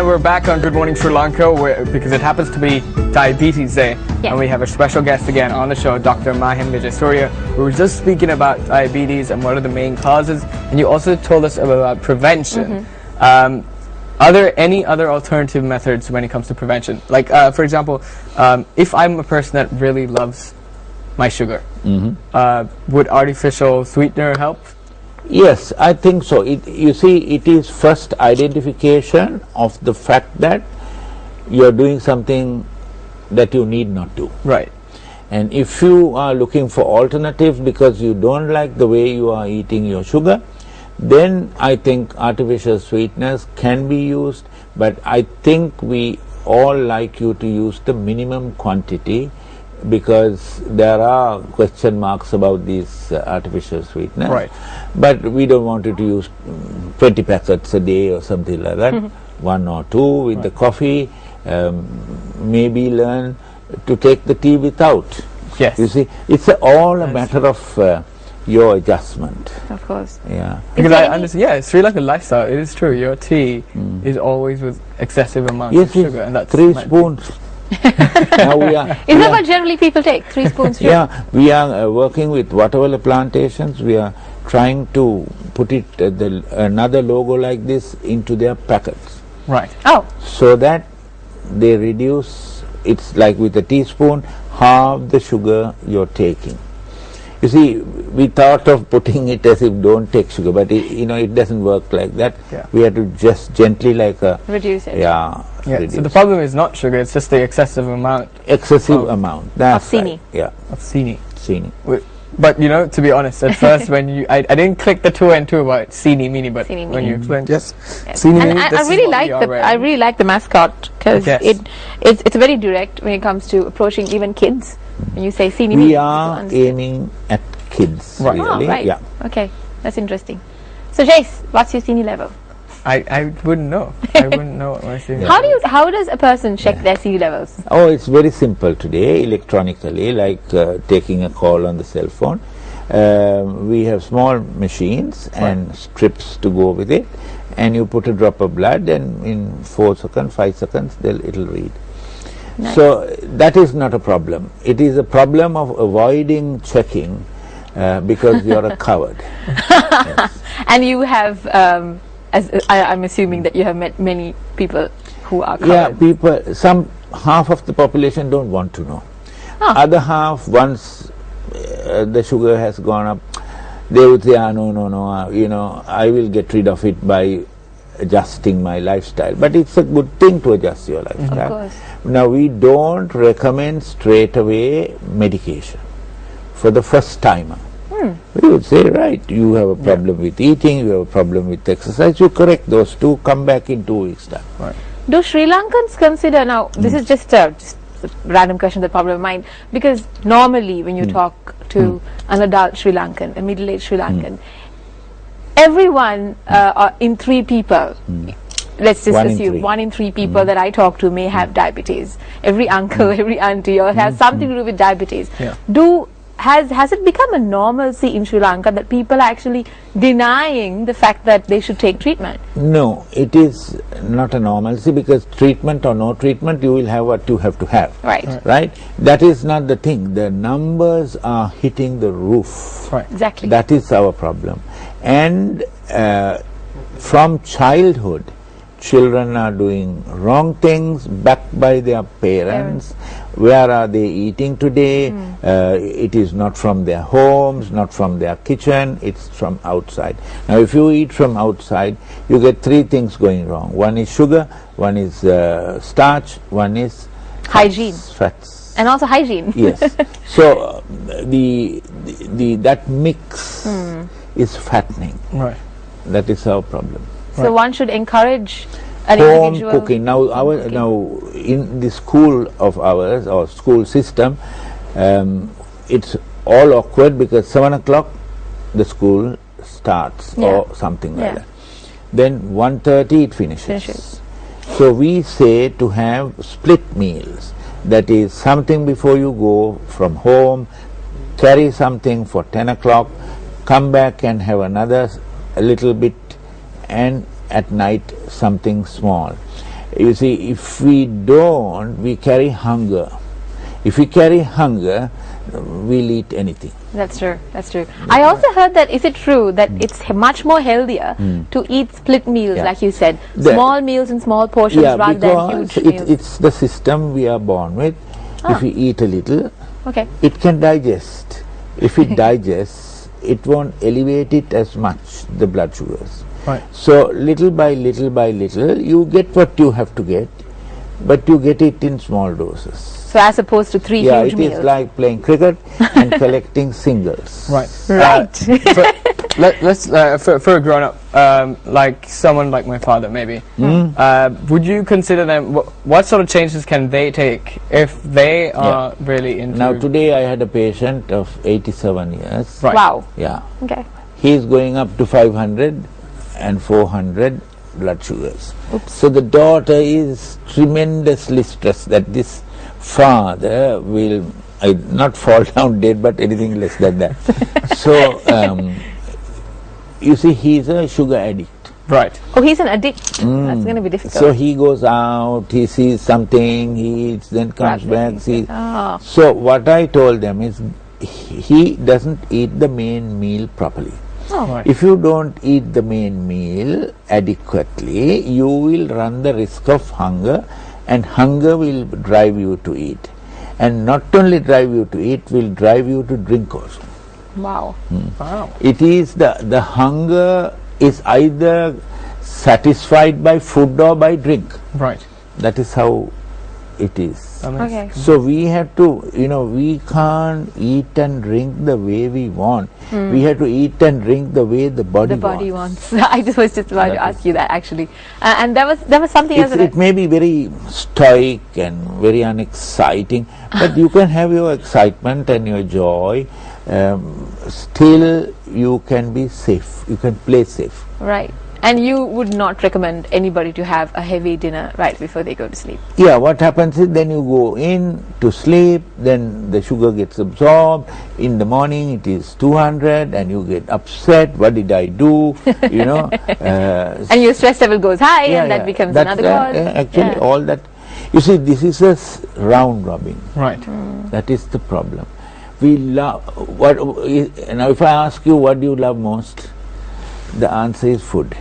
we're back on Good Morning Sri Lanka because it happens to be Diabetes Day. Yes. And we have a special guest again on the show, Dr. Mahim Vijaysurya. We were just speaking about diabetes and what are the main causes, and you also told us about prevention. Are there any other alternative methods when it comes to prevention? Like, for example, if I'm a person that really loves my sugar, would artificial sweetener help? Yes, I think so. You see, it is first identification of the fact that you are doing something that you need not do. Right. And if you are looking for alternatives because you don't like the way you are eating your sugar, then I think artificial sweeteners can be used, but I think we all like you to use the minimum quantity, because there are question marks about these artificial sweeteners. Right. But we don't want you to use 20 packets a day or something like that. One or two with the coffee. Maybe learn to take the tea without. Yes. You see, it's all a matter of your adjustment. Of course. Yeah. Because I understand, yeah, Sri Lankan lifestyle, it is true. Your tea is always with excessive amounts of sugar. And that's 3 spoons. Now we are, Is that what generally people take? 3 spoons? yeah, we are working with watermelon plantations. We are trying to put it another logo like this into their packets. Right. Oh. So that they reduce, it's like with a teaspoon, half the sugar you're taking. You see, we thought of putting it as if don't take sugar, but it doesn't work like that. Yeah. We have to just gently reduce it. Yeah, reduce. so the problem is not sugar, it's just the excessive amount. Excessive amount. That's of sini. Right. Yeah. Of sini. Sini. But to be honest, at first when I didn't click the 2 and 2 about sini mini, but Sini when mini. you explained, yes, Yes. sini And mini, I this is really what like we are I really like the mascot, because Yes. it's very direct when it comes to approaching even kids. When you say sini mini, We people are understand. aiming at kids, Right. Oh, really. right. Yeah. Okay, that's interesting. So Jace, what's your sini level? I wouldn't know. I wouldn't know what my sini How does a person check their sini levels? Oh, it's very simple today, electronically, like taking a call on the cell phone. We have small machines and strips to go with it, and you put a drop of blood, and in 4 seconds, 5 seconds, it'll read. Nice. So that is not a problem. It is a problem of avoiding checking because you're a coward. Yes. And you have, I'm assuming that you have met many people who are Yeah, covered. half of the population don't want to know. Oh. Other half, once the sugar has gone up, they would say, no, I will get rid of it by adjusting my lifestyle. But it's a good thing to adjust your lifestyle. Of course. Now, we don't recommend straight away medication for the first timer. We would say, right, you have a problem with eating, you have a problem with exercise, you correct those two, come back in 2 weeks' time. Right. Do Sri Lankans consider, now this is just a random question that popped in my mind, because normally when you talk to an adult Sri Lankan, a middle-aged Sri Lankan, everyone in 3 people, let's just assume 1 in 3 people that I talk to may have diabetes. Every uncle, every auntie, or has something to do with diabetes. Yeah. Has it become a normalcy in Sri Lanka that people are actually denying the fact that they should take treatment? No, it is not a normalcy, because treatment or no treatment, you will have what you have to have. Right. Right? That is not the thing. The numbers are hitting the roof. Right. Exactly. That is our problem. And from childhood, children are doing wrong things backed by their parents. Where are they eating today? It is not from their homes, not from their kitchen, it's from outside. Now, if you eat from outside, you get 3 things going wrong. One is sugar, one is starch, one is Hygiene. Fats. And also hygiene. Yes. So that mix is fattening. Right. That is our problem. So one should encourage an Home individual cooking. Now, in the school of ours, or school system, it's all awkward, because 7 o'clock the school starts or something like that. Then 1:30 it finishes. So we say to have split meals. That is, something before you go from home, carry something for 10 o'clock, come back and have a little bit, and at night something small. You see, if we don't, we carry hunger. If we carry hunger, we'll eat anything. That's true. That's true. I also heard that, is it true that it's much more healthier to eat split meals, like you said, small meals in small portions rather than huge meals? It's the system we are born with. If we eat a little, it can digest. If it digests, it won't elevate it as much, the blood sugars. Right. So little by little by little, you get what you have to get, but you get it in small doses. So as opposed to three huge meals. It is like playing cricket and collecting singles. Right. Right. Let's for a grown-up, like someone like my father, maybe. Would you consider them? What sort of changes can they take if they are really into? Now today I had a patient of 87 years. Right. Wow. Yeah. Okay. He is going up to 500 and 400 blood sugars. Oops. So the daughter is tremendously stressed that this father will not fall down dead, but anything less than that. So you see, he's a sugar addict. Right. Oh, he's an addict. That's going to be difficult. So he goes out, he sees something, he eats, then comes back, sees. Oh. So what I told them is, he doesn't eat the main meal properly. Oh. Right. If you don't eat the main meal adequately, you will run the risk of hunger, and hunger will drive you to eat. And not only drive you to eat, will drive you to drink also. Wow. Wow. It is the hunger is either satisfied by food or by drink. Right. That is how it is. Okay. So we have to, we can't eat and drink the way we want. We have to eat and drink the way the body wants. I was just about to ask you that, actually. And there was something else. It may be very stoic and very unexciting, but you can have your excitement and your joy. Still, you can be safe. You can play safe. Right. And you would not recommend anybody to have a heavy dinner right before they go to sleep? Yeah, what happens is, then you go in to sleep, then the sugar gets absorbed. In the morning it is 200 and you get upset. What did I do? And your stress level goes high, and that becomes another cause. Actually, all that. You see, this is a round robin. Right. That is the problem. We love, now if I ask you what do you love most, the answer is food.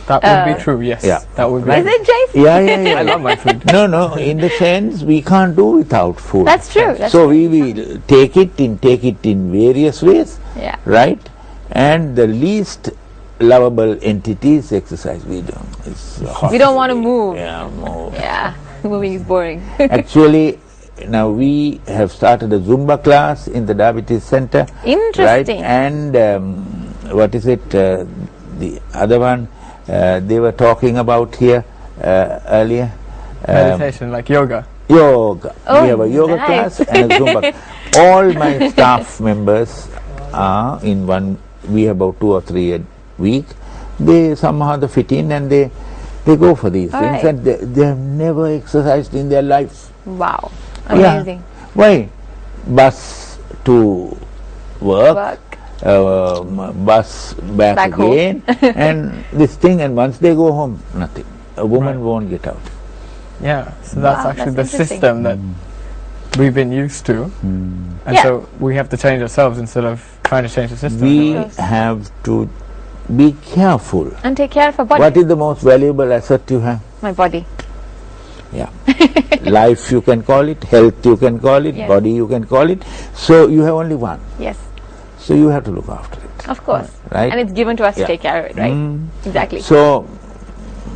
That would be true, yes. Yeah. That would be. Is it, Jason? Yeah. I love my food. No, in the sense we can't do without food. That's true. So we will take it in various ways, right? And the least lovable entity is exercise. We don't want to move. Yeah, move. Yeah, moving is boring. Actually, now we have started a Zumba class in the diabetes center. Interesting. Right? And what is it? The other one they were talking about here earlier. Meditation, like yoga. Yoga. Oh, we have a yoga nice. class and a Zumba. All my staff members are in one. We have about 2 or 3 a week. They somehow fit in and they go for these things, and they have never exercised in their life. Wow. Amazing. Yeah. Why? Bus to work. Bus back again, and this thing, and once they go home, nothing. A woman won't get out. Yeah, so that's actually the system that we've been used to, and so we have to change ourselves instead of trying to change the system. We have to be careful and take care of our body. What is the most valuable asset you have? My body. Yeah. Life you can call it, health you can call it, body you can call it. So you have only one. Yes. So you have to look after it. Of course. Right? And it's given to us to take care of it, right? Exactly. So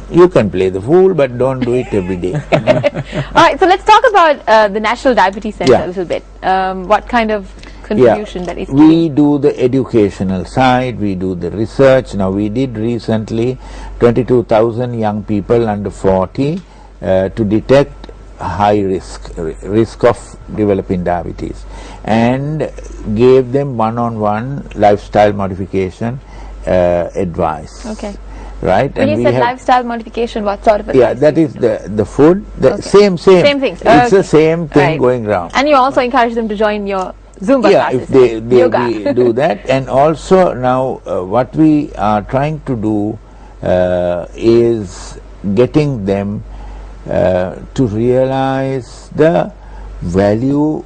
you can play the fool, but don't do it every day. All right, so let's talk about the National Diabetes Center a little bit. What kind of contribution that is giving? We do the educational side, we do the research. Now we did recently 22,000 young people under 40 to detect high risk of developing diabetes, and gave them one-on-one lifestyle modification advice. Okay. Right. When you said lifestyle modification, what sort of advice? Yeah, that is the food. The same things. It's the same thing going round. And you also encourage them to join your Zumba classes. If we do that. And also now what we are trying to do is getting them to realize the value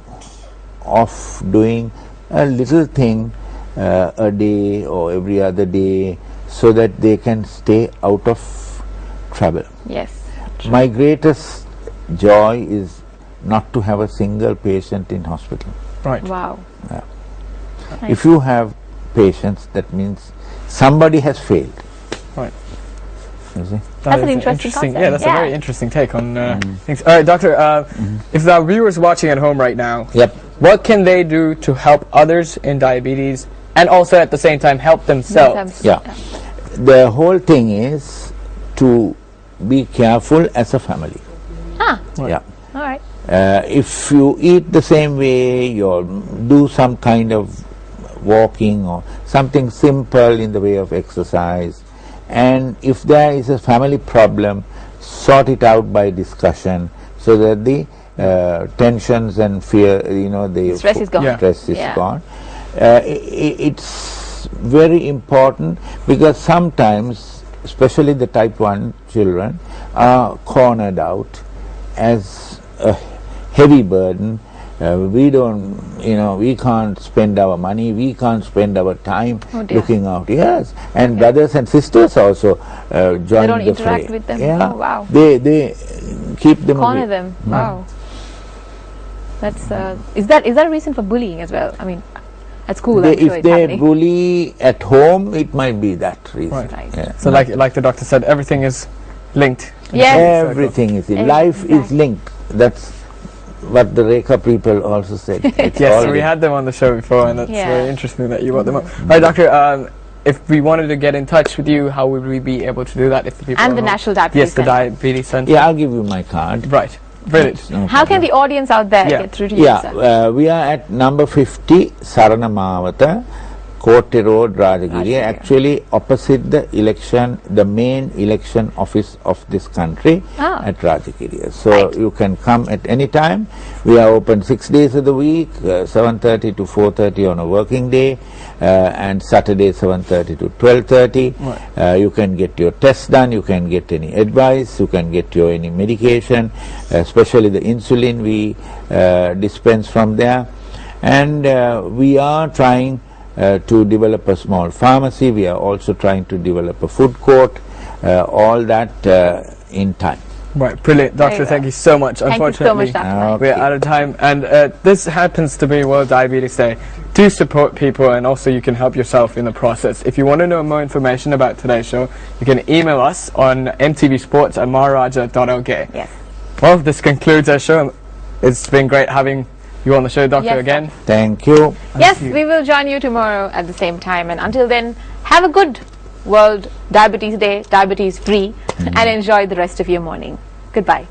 of doing a little thing a day or every other day, so that they can stay out of trouble. Yes. My greatest joy is not to have a single patient in hospital. Right. Wow. Yeah. Nice. If you have patients, that means somebody has failed. Right. You see? That's an is interesting concept. Yeah, that's a Yeah. very interesting take on things. All right, Doctor, if the viewers watching at home right now, Yep. what can they do to help others in diabetes and also at the same time help themselves? Yeah. The whole thing is to be careful as a family. Ah, Yeah. all right. If you eat the same way, you do some kind of walking or something simple in the way of exercise, and if there is a family problem, sort it out by discussion, so that the tensions and fear, the Stress is gone. Yeah. stress is Yeah. gone. It's very important, because sometimes, especially the type 1 children, are cornered out as a heavy burden. We can't spend our money, we can't spend our time Oh dear. looking out. Yes, and brothers and sisters also join They don't the interact fray. with them. Yeah, Oh, wow. They keep them Corner away. them. Wow. That's is that a reason for bullying as well? I mean, at school, I'm sure If it's they happening. bully at home, it might be that reason. Right. Right. Yeah. So like the doctor said, everything is linked. Yes. Everything is in life is Exactly. linked. That's what the Rekha people also said. It's Yes, all so we linked. had them on the show before, and that's Yeah. very interesting that you brought them up. All right, Doctor, if we wanted to get in touch with you, how would we be able to do that? If the people And at the home- National Diabetes Yes, the Centre. Diabetes Centre. Yeah, I'll give you my card. Right. Brilliant. That's no How can problem. the audience out there Yeah. get through to you, sir? Yeah, we are at number 50 Sarana Mawata, Kotte Road, Rajagiri, Rajagiri. actually opposite the main election office of this country Ah. at Rajagiri. So Right. you can come at any time. We are open 6 days of the week, 7:30 to 4:30 on a working day, and Saturday 7:30 to 12:30. Right. You can get your tests done, you can get any advice, you can get your any medication, especially the insulin we dispense from there. And we are trying to develop a small pharmacy. We are also trying to develop a food court, all that in time. Right, brilliant. Doctor, well. thank you so much. Thank you so much, Unfortunately, Dr. Mike. we're out of time, and this happens to be World Diabetes Day. Do support people, and also you can help yourself in the process. If you want to know more information about today's show, you can email us on mtvsports@maharaja.lk. Yes. Well, this concludes our show. It's been great having you on the show, Doctor, Yes, again. Thank you. Yes, we will join you tomorrow at the same time. And until then, have a good World Diabetes Day, diabetes free, and enjoy the rest of your morning. Goodbye.